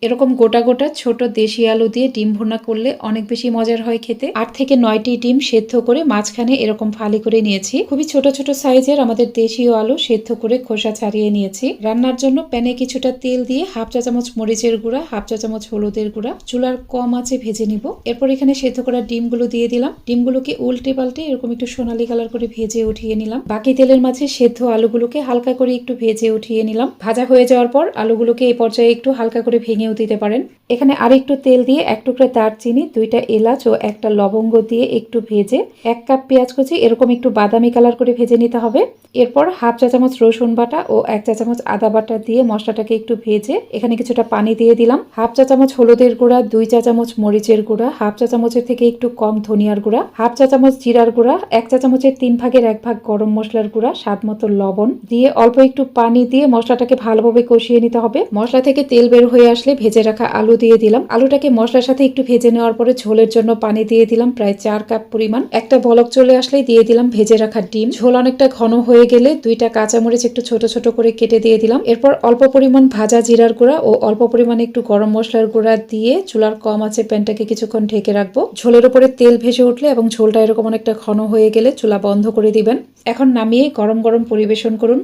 এরকম গোটা গোটা ছোট দেশি আলু দিয়ে ডিম ভুনা করলে অনেক বেশি মজার হয় খেতে। 8 থেকে 9টি ডিম সেদ্ধ করে মাঝখানে এরকম ফালি করে নিয়েছি। খুবই ছোট ছোট সাইজের আমাদের দেশীয় আলু সেদ্ধ করে খোসা ছাড়িয়ে নিয়েছি। রান্নার জন্য প্যানে কিছুটা তেল দিয়ে হাফ চা চামচ মরিচের গুঁড়া, হাফ চা চামচ হলুদের গুঁড়া চুলার কম আঁচে ভেজে নিব। এরপর এখানে সেদ্ধ করা ডিমগুলো দিয়ে দিলাম। ডিমগুলোকে উল্টে পাল্টে এরকম একটু সোনালী কালার করে ভেজে উঠিয়ে নিলাম। বাকি তেলের মাঝে সেদ্ধ আলুগুলোকে হালকা করে একটু ভেজে উঠিয়ে নিলাম। ভাজা হয়ে যাওয়ার পর আলুগুলোকে এই পর্যায়ে একটু হালকা করে ভেঙেও দিতে পারেন। এখানে আরেকটু তেল দিয়ে 1 টুকরা দারচিনি, 2টা এলাচ ও 1টা লবঙ্গ দিয়ে একটু ভেজে 1 কাপ পেঁয়াজ কুচি এরকম একটু বাদামি কালার করে ভেজে নিতে হবে। এরপর হাফ চা চামচ রসুন বাটা ও 1 চা চামচ আদা বাটা দিয়ে মশলাটাকে একটু ভেজে এখানে কিছুটা পানি দিয়ে দিলাম। হাফ চা চামচ হলুদের গুঁড়া, 2 চা চামচ মরিচের গুঁড়া, হাফ চা চামচের থেকে একটু কম ধনিয়ার গুঁড়া, হাফ চা চামচ জিরার গুঁড়া, 1 চা চামচের 3 ভাগের 1 ভাগ গরম মশলার গুঁড়া, স্বাদ মতো লবণ দিয়ে অল্প একটু পানি দিয়ে মশলাটাকে ভালোভাবে কষিয়ে নিতে হবে। মশলা থেকে তেল বের হয়ে আসলে ভেজে রাখা আলু দিয়ে দিলাম। আলুটাকে মশলার সাথে একটু ভেজে নেওয়ার পরে ঝোলের জন্য পানি দিয়ে দিলাম প্রায় 4 কাপ পরিমাণ। একটা বলক চলে আসলেই দিয়ে দিলাম ভেজে রাখা ডিম। ঝোল অনেকটা ঘন হয়ে গেলে 2টা কাঁচামরিচ একটু ছোট ছোট করে কেটে দিয়ে দিলাম। এরপর অল্প পরিমাণ ভাজা জিরার গুঁড়া ও অল্প পরিমাণে একটু গরম মশলার গুঁড়া দিয়ে চুলার কম আঁচে প্যানটাকে কিছুক্ষণ ঢেকে রাখবো। ঝোলের উপরে তেল ভেসে উঠলে এবং ঝোলটা এরকম অনেকটা ঘন হয়ে গেলে চুলা বন্ধ করে দিবেন। এখন নামিয়ে গরম গরম পরিবেশন করুন।